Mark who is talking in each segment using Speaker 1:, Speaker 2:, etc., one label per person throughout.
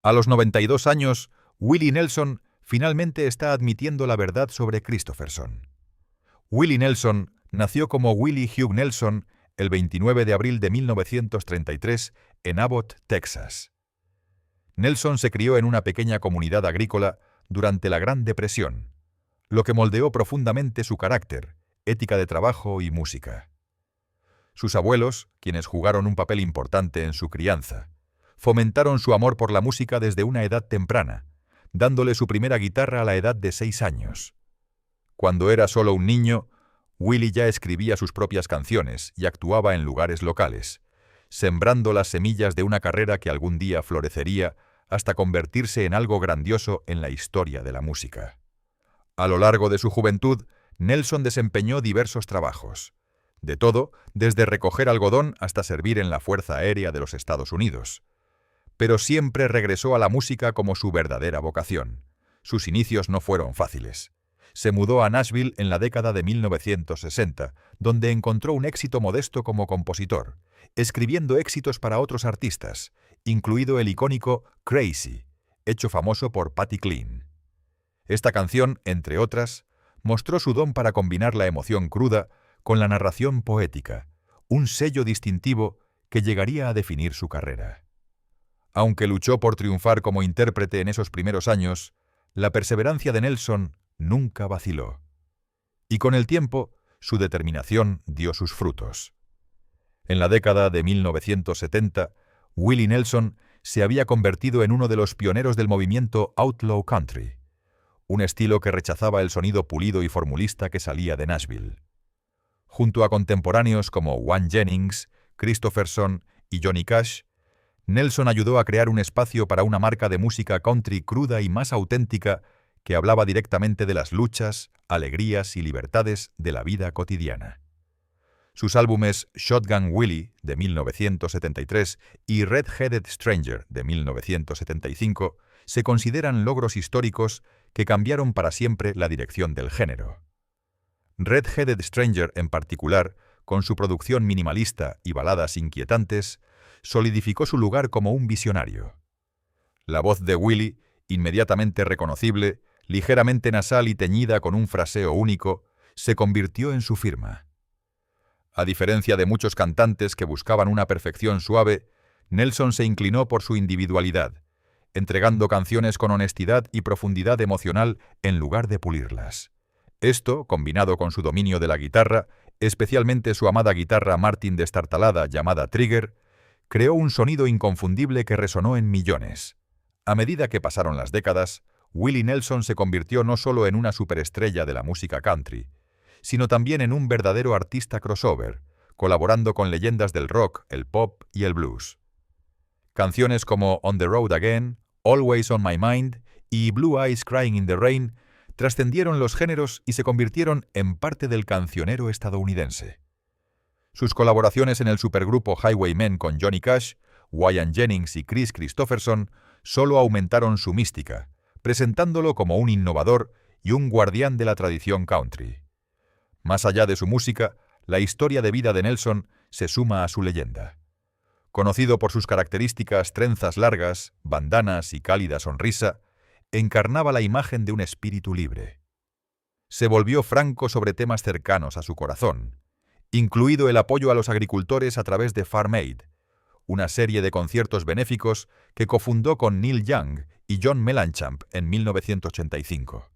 Speaker 1: A los 92 años, Willie Nelson finalmente está admitiendo la verdad sobre Kristofferson. Willie Nelson nació como Willie Hugh Nelson el 29 de abril de 1933 en Abbott, Texas. Nelson se crió en una pequeña comunidad agrícola durante la Gran Depresión, lo que moldeó profundamente su carácter, ética de trabajo y música. Sus abuelos, quienes jugaron un papel importante en su crianza, fomentaron su amor por la música desde una edad temprana, dándole su primera guitarra a la edad de 6 años. Cuando era solo un niño, Willie ya escribía sus propias canciones y actuaba en lugares locales, sembrando las semillas de una carrera que algún día florecería hasta convertirse en algo grandioso en la historia de la música. A lo largo de su juventud, Nelson desempeñó diversos trabajos. De todo, desde recoger algodón hasta servir en la Fuerza Aérea de los Estados Unidos. Pero siempre regresó a la música como su verdadera vocación. Sus inicios no fueron fáciles. Se mudó a Nashville en la década de 1960, donde encontró un éxito modesto como compositor, escribiendo éxitos para otros artistas, incluido el icónico Crazy, hecho famoso por Patti Cline. Esta canción, entre otras, mostró su don para combinar la emoción cruda con la narración poética, un sello distintivo que llegaría a definir su carrera. Aunque luchó por triunfar como intérprete en esos primeros años, la perseverancia de Nelson nunca vaciló. Y con el tiempo, su determinación dio sus frutos. En la década de 1970, Willie Nelson se había convertido en uno de los pioneros del movimiento Outlaw Country, un estilo que rechazaba el sonido pulido y formulista que salía de Nashville. Junto a contemporáneos como Waylon Jennings, Kristofferson y Johnny Cash, Nelson ayudó a crear un espacio para una marca de música country cruda y más auténtica que hablaba directamente de las luchas, alegrías y libertades de la vida cotidiana. Sus álbumes Shotgun Willie, de 1973, y Red-Headed Stranger, de 1975, se consideran logros históricos que cambiaron para siempre la dirección del género. Red-Headed Stranger, en particular, con su producción minimalista y baladas inquietantes, solidificó su lugar como un visionario. La voz de Willie, inmediatamente reconocible, ligeramente nasal y teñida con un fraseo único, se convirtió en su firma. A diferencia de muchos cantantes que buscaban una perfección suave, Nelson se inclinó por su individualidad, entregando canciones con honestidad y profundidad emocional en lugar de pulirlas. Esto, combinado con su dominio de la guitarra, especialmente su amada guitarra Martin destartalada llamada Trigger, creó un sonido inconfundible que resonó en millones. A medida que pasaron las décadas, Willie Nelson se convirtió no solo en una superestrella de la música country, sino también en un verdadero artista crossover, colaborando con leyendas del rock, el pop y el blues. Canciones como On the Road Again, Always on My Mind y Blue Eyes Crying in the Rain trascendieron los géneros y se convirtieron en parte del cancionero estadounidense. Sus colaboraciones en el supergrupo Highwaymen con Johnny Cash, Waylon Jennings y Kris Kristofferson solo aumentaron su mística, presentándolo como un innovador y un guardián de la tradición country. Más allá de su música, la historia de vida de Nelson se suma a su leyenda. Conocido por sus características trenzas largas, bandanas y cálida sonrisa, encarnaba la imagen de un espíritu libre. Se volvió franco sobre temas cercanos a su corazón, incluido el apoyo a los agricultores a través de Farm Aid, una serie de conciertos benéficos que cofundó con Neil Young y John Mellencamp en 1985.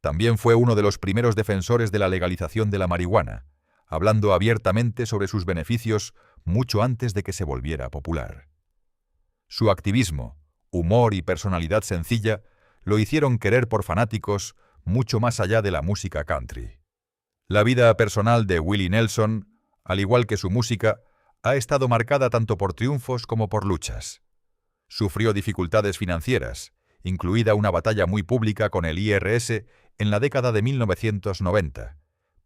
Speaker 1: También fue uno de los primeros defensores de la legalización de la marihuana, hablando abiertamente sobre sus beneficios mucho antes de que se volviera popular. Su activismo, humor y personalidad sencilla lo hicieron querer por fanáticos mucho más allá de la música country. La vida personal de Willie Nelson, al igual que su música, ha estado marcada tanto por triunfos como por luchas. Sufrió dificultades financieras, incluida una batalla muy pública con el IRS en la década de 1990,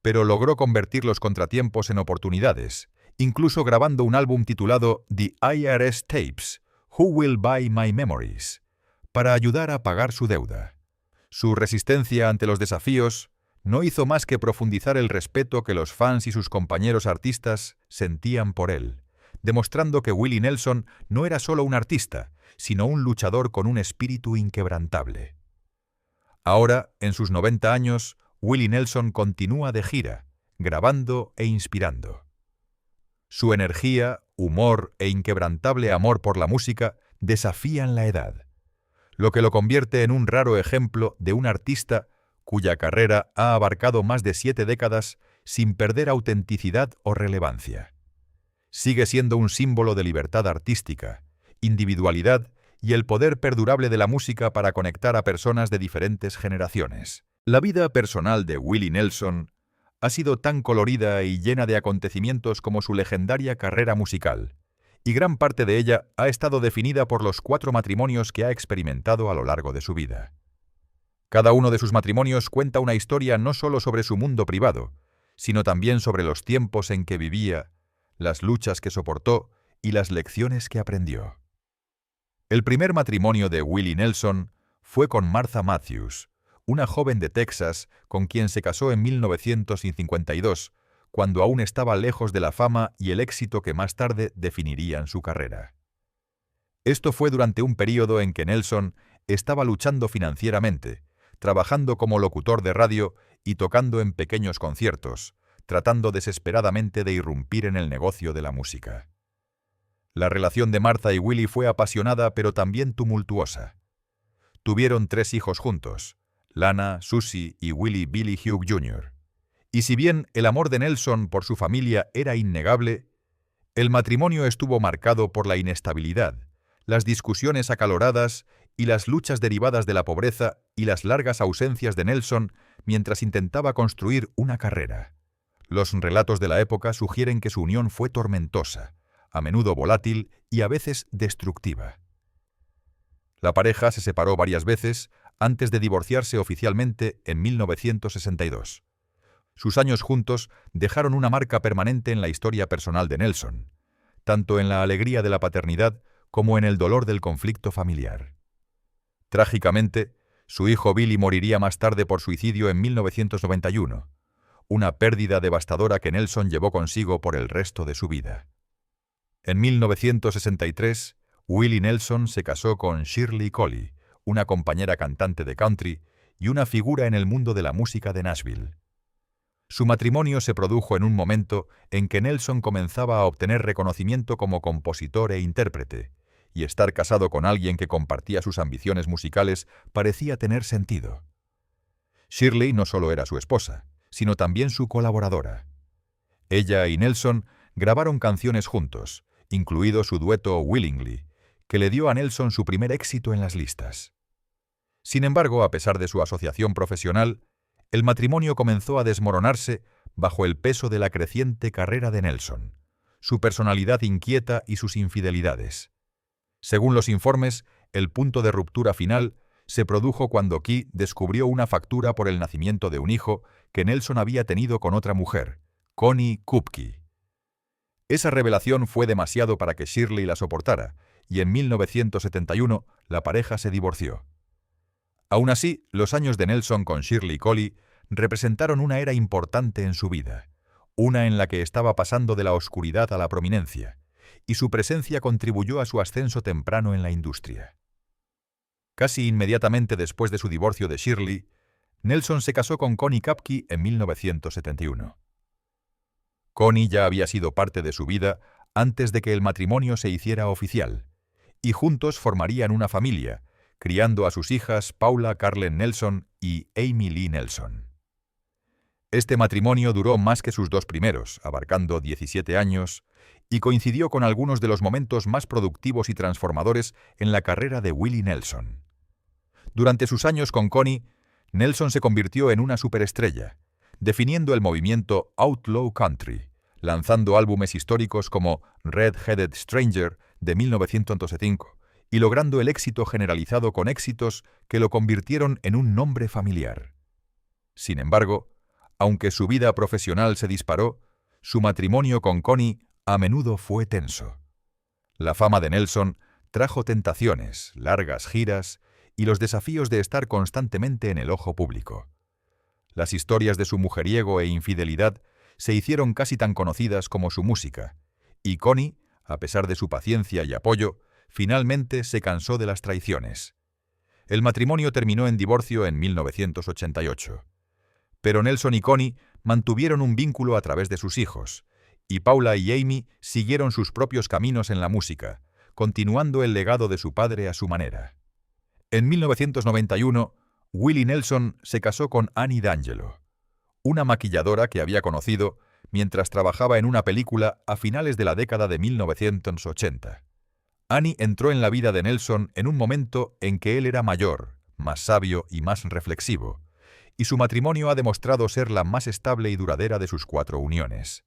Speaker 1: pero logró convertir los contratiempos en oportunidades, incluso grabando un álbum titulado The IRS Tapes, Who Will Buy My Memories, para ayudar a pagar su deuda. Su resistencia ante los desafíos no hizo más que profundizar el respeto que los fans y sus compañeros artistas sentían por él, demostrando que Willie Nelson no era solo un artista, sino un luchador con un espíritu inquebrantable. Ahora, en sus 90 años, Willie Nelson continúa de gira, grabando e inspirando. Su energía, humor e inquebrantable amor por la música desafían la edad, lo que lo convierte en un raro ejemplo de un artista cuya carrera ha abarcado más de 7 décadas sin perder autenticidad o relevancia. Sigue siendo un símbolo de libertad artística, individualidad y el poder perdurable de la música para conectar a personas de diferentes generaciones. La vida personal de Willie Nelson ha sido tan colorida y llena de acontecimientos como su legendaria carrera musical, y gran parte de ella ha estado definida por los 4 matrimonios que ha experimentado a lo largo de su vida. Cada uno de sus matrimonios cuenta una historia no solo sobre su mundo privado, sino también sobre los tiempos en que vivía, las luchas que soportó y las lecciones que aprendió. El primer matrimonio de Willie Nelson fue con Martha Matthews, una joven de Texas con quien se casó en 1952, cuando aún estaba lejos de la fama y el éxito que más tarde definirían su carrera. Esto fue durante un período en que Nelson estaba luchando financieramente, trabajando como locutor de radio y tocando en pequeños conciertos, tratando desesperadamente de irrumpir en el negocio de la música. La relación de Martha y Willie fue apasionada pero también tumultuosa. Tuvieron 3 hijos juntos, Lana, Susie y Willie Billy Hugh Jr. Y si bien el amor de Nelson por su familia era innegable, el matrimonio estuvo marcado por la inestabilidad, las discusiones acaloradas y las luchas derivadas de la pobreza y las largas ausencias de Nelson mientras intentaba construir una carrera. Los relatos de la época sugieren que su unión fue tormentosa, a menudo volátil y a veces destructiva. La pareja se separó varias veces antes de divorciarse oficialmente en 1962. Sus años juntos dejaron una marca permanente en la historia personal de Nelson, tanto en la alegría de la paternidad como en el dolor del conflicto familiar. Trágicamente, su hijo Billy moriría más tarde por suicidio en 1991, una pérdida devastadora que Nelson llevó consigo por el resto de su vida. En 1963, Willie Nelson se casó con Shirley Collie, una compañera cantante de country y una figura en el mundo de la música de Nashville. Su matrimonio se produjo en un momento en que Nelson comenzaba a obtener reconocimiento como compositor e intérprete, y estar casado con alguien que compartía sus ambiciones musicales parecía tener sentido. Shirley no solo era su esposa, sino también su colaboradora. Ella y Nelson grabaron canciones juntos, incluido su dueto Willingly, que le dio a Nelson su primer éxito en las listas. Sin embargo, a pesar de su asociación profesional, el matrimonio comenzó a desmoronarse bajo el peso de la creciente carrera de Nelson, su personalidad inquieta y sus infidelidades. Según los informes, el punto de ruptura final se produjo cuando Key descubrió una factura por el nacimiento de un hijo que Nelson había tenido con otra mujer, Connie Kupke. Esa revelación fue demasiado para que Shirley la soportara, y en 1971 la pareja se divorció. Aún así, los años de Nelson con Shirley Collie representaron una era importante en su vida, una en la que estaba pasando de la oscuridad a la prominencia, y su presencia contribuyó a su ascenso temprano en la industria. Casi inmediatamente después de su divorcio de Shirley, Nelson se casó con Connie Kapke en 1971. Connie ya había sido parte de su vida antes de que el matrimonio se hiciera oficial, y juntos formarían una familia, criando a sus hijas Paula Carlen Nelson y Amy Lee Nelson. Este matrimonio duró más que sus 2 primeros, abarcando 17 años, y coincidió con algunos de los momentos más productivos y transformadores en la carrera de Willie Nelson. Durante sus años con Connie, Nelson se convirtió en una superestrella, definiendo el movimiento Outlaw Country, lanzando álbumes históricos como Red-Headed Stranger de 1905 y logrando el éxito generalizado con éxitos que lo convirtieron en un nombre familiar. Sin embargo, aunque su vida profesional se disparó, su matrimonio con Connie a menudo fue tenso. La fama de Nelson trajo tentaciones, largas giras y los desafíos de estar constantemente en el ojo público. Las historias de su mujeriego e infidelidad se hicieron casi tan conocidas como su música, y Connie a pesar de su paciencia y apoyo, finalmente se cansó de las traiciones. El matrimonio terminó en divorcio en 1988. Pero Nelson y Connie mantuvieron un vínculo a través de sus hijos, y Paula y Amy siguieron sus propios caminos en la música, continuando el legado de su padre a su manera. En 1991, Willie Nelson se casó con Annie D'Angelo, una maquilladora que había conocido mientras trabajaba en una película a finales de la década de 1980. Annie entró en la vida de Nelson en un momento en que él era mayor, más sabio y más reflexivo, y su matrimonio ha demostrado ser la más estable y duradera de sus 4 uniones.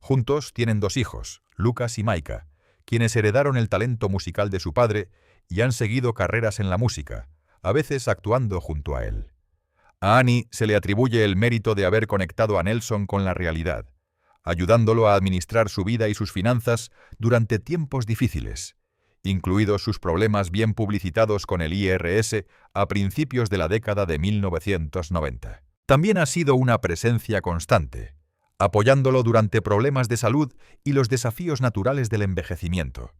Speaker 1: Juntos tienen 2 hijos, Lucas y Micah, quienes heredaron el talento musical de su padre y han seguido carreras en la música, a veces actuando junto a él. A Annie se le atribuye el mérito de haber conectado a Nelson con la realidad, ayudándolo a administrar su vida y sus finanzas durante tiempos difíciles, incluidos sus problemas bien publicitados con el IRS a principios de la década de 1990. También ha sido una presencia constante, apoyándolo durante problemas de salud y los desafíos naturales del envejecimiento.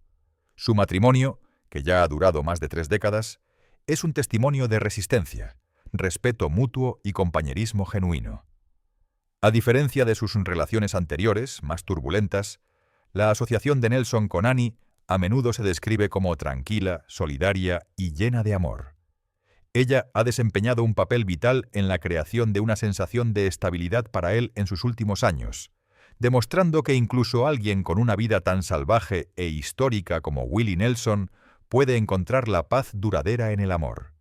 Speaker 1: Su matrimonio, que ya ha durado más de 3 décadas, es un testimonio de resistencia, respeto mutuo y compañerismo genuino. A diferencia de sus relaciones anteriores, más turbulentas, la asociación de Nelson con Annie a menudo se describe como tranquila, solidaria y llena de amor. Ella ha desempeñado un papel vital en la creación de una sensación de estabilidad para él en sus últimos años, demostrando que incluso alguien con una vida tan salvaje e histórica como Willie Nelson puede encontrar la paz duradera en el amor.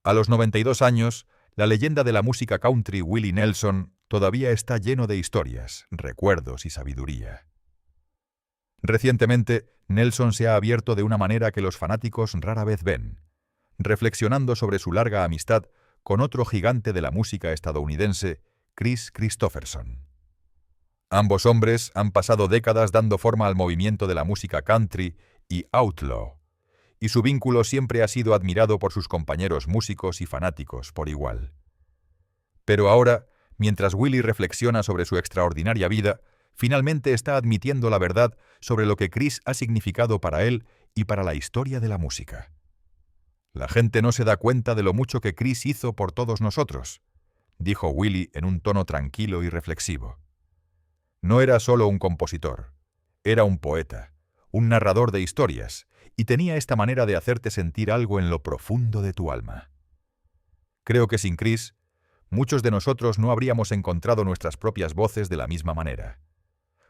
Speaker 1: A los 92 años, la leyenda de la música country Willie Nelson todavía está lleno de historias, recuerdos y sabiduría. Recientemente, Nelson se ha abierto de una manera que los fanáticos rara vez ven, reflexionando sobre su larga amistad con otro gigante de la música estadounidense, Kris Kristofferson. Ambos hombres han pasado décadas dando forma al movimiento de la música country y outlaw, y su vínculo siempre ha sido admirado por sus compañeros músicos y fanáticos por igual. Pero ahora, mientras Willie reflexiona sobre su extraordinaria vida, finalmente está admitiendo la verdad sobre lo que Kris ha significado para él y para la historia de la música. «La gente no se da cuenta de lo mucho que Kris hizo por todos nosotros», dijo Willie en un tono tranquilo y reflexivo. No era solo un compositor, era un poeta, un narrador de historias, y tenía esta manera de hacerte sentir algo en lo profundo de tu alma. Creo que sin Kris, muchos de nosotros no habríamos encontrado nuestras propias voces de la misma manera.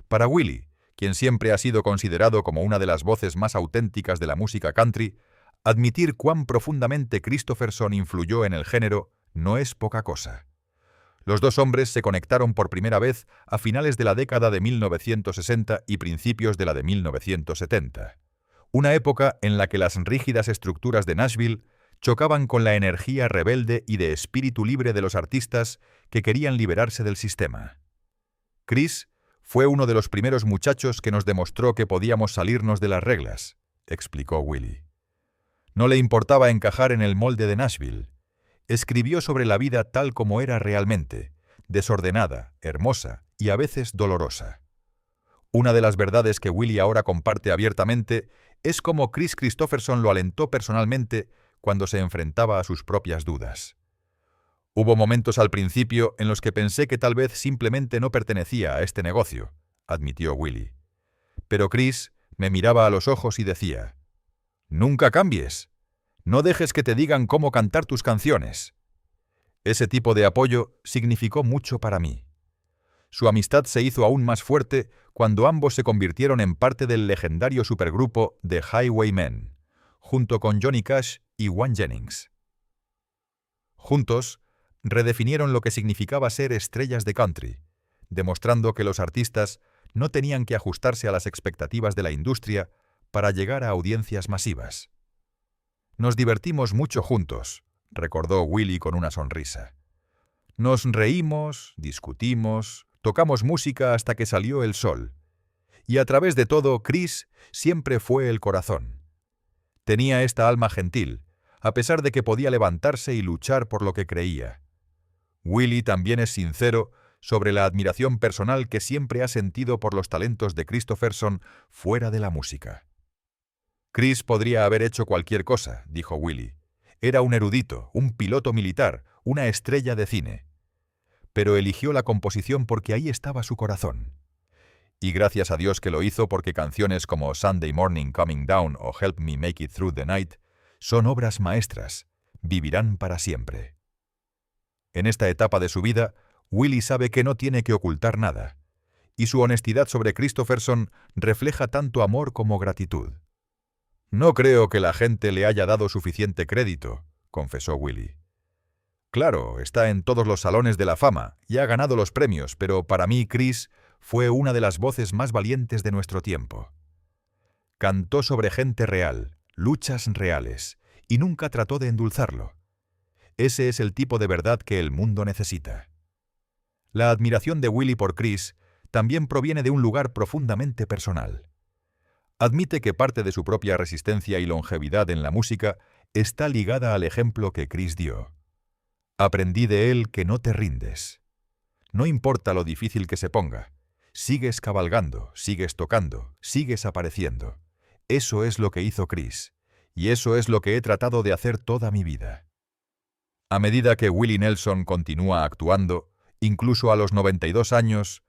Speaker 1: Para Willie, quien siempre ha sido considerado como una de las voces más auténticas de la música country, admitir cuán profundamente Kristofferson influyó en el género no es poca cosa. Los 2 hombres se conectaron por primera vez a finales de la década de 1960 y principios de la de 1970, una época en la que las rígidas estructuras de Nashville chocaban con la energía rebelde y de espíritu libre de los artistas que querían liberarse del sistema. Kris fue uno de los primeros muchachos que nos demostró que podíamos salirnos de las reglas, explicó Willie. No le importaba encajar en el molde de Nashville. Escribió sobre la vida tal como era realmente, desordenada, hermosa y a veces dolorosa. Una de las verdades que Willie ahora comparte abiertamente es cómo Kris Kristofferson lo alentó personalmente cuando se enfrentaba a sus propias dudas. Hubo momentos al principio en los que pensé que tal vez simplemente no pertenecía a este negocio, admitió Willie. Pero Kris me miraba a los ojos y decía: «Nunca cambies. No dejes que te digan cómo cantar tus canciones». Ese tipo de apoyo significó mucho para mí. Su amistad se hizo aún más fuerte cuando ambos se convirtieron en parte del legendario supergrupo The Highwaymen, junto con Johnny Cash y Waylon Jennings. Juntos, redefinieron lo que significaba ser estrellas de country, demostrando que los artistas no tenían que ajustarse a las expectativas de la industria para llegar a audiencias masivas. «Nos divertimos mucho juntos», recordó Willie con una sonrisa. «Nos reímos, discutimos, tocamos música hasta que salió el sol. Y a través de todo, Kris siempre fue el corazón. Tenía esta alma gentil, a pesar de que podía levantarse y luchar por lo que creía. Willie también es sincero sobre la admiración personal que siempre ha sentido por los talentos de Kristofferson fuera de la música. Chris podría haber hecho cualquier cosa, dijo Willie. Era un erudito, un piloto militar, una estrella de cine. Pero eligió la composición porque ahí estaba su corazón. Y gracias a Dios que lo hizo, porque canciones como Sunday Morning Coming Down o Help Me Make It Through the Night son obras maestras, vivirán para siempre. En esta etapa de su vida, Willie sabe que no tiene que ocultar nada, y su honestidad sobre Kristofferson refleja tanto amor como gratitud. «No creo que la gente le haya dado suficiente crédito», confesó Willie. «Claro, está en todos los salones de la fama y ha ganado los premios, pero para mí Chris fue una de las voces más valientes de nuestro tiempo. Cantó sobre gente real, luchas reales, y nunca trató de endulzarlo. Ese es el tipo de verdad que el mundo necesita». La admiración de Willie por Chris también proviene de un lugar profundamente personal. Admite que parte de su propia resistencia y longevidad en la música está ligada al ejemplo que Chris dio. «Aprendí de él que no te rindes. No importa lo difícil que se ponga. Sigues cabalgando, sigues tocando, sigues apareciendo. Eso es lo que hizo Chris, y eso es lo que he tratado de hacer toda mi vida». A medida que Willie Nelson continúa actuando, incluso a los 92 años,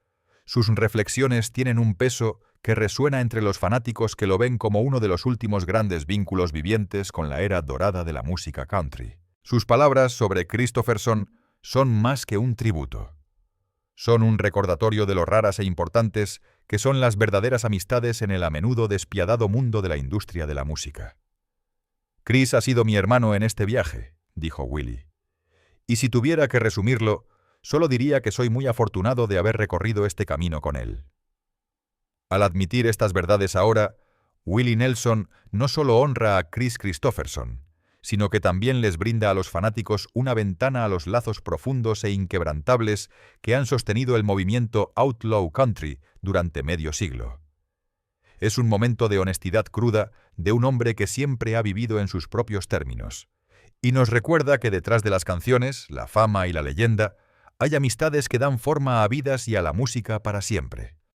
Speaker 1: sus reflexiones tienen un peso que resuena entre los fanáticos que lo ven como uno de los últimos grandes vínculos vivientes con la era dorada de la música country. Sus palabras sobre Kristofferson son más que un tributo. Son un recordatorio de lo raras e importantes que son las verdaderas amistades en el a menudo despiadado mundo de la industria de la música. «Chris ha sido mi hermano en este viaje», dijo Willie. «Y si tuviera que resumirlo, solo diría que soy muy afortunado de haber recorrido este camino con él». Al admitir estas verdades ahora, Willie Nelson no solo honra a Chris Kristofferson, sino que también les brinda a los fanáticos una ventana a los lazos profundos e inquebrantables que han sostenido el movimiento Outlaw Country durante medio siglo. Es un momento de honestidad cruda de un hombre que siempre ha vivido en sus propios términos, y nos recuerda que detrás de las canciones, la fama y la leyenda, hay amistades que dan forma a vidas y a la música para siempre.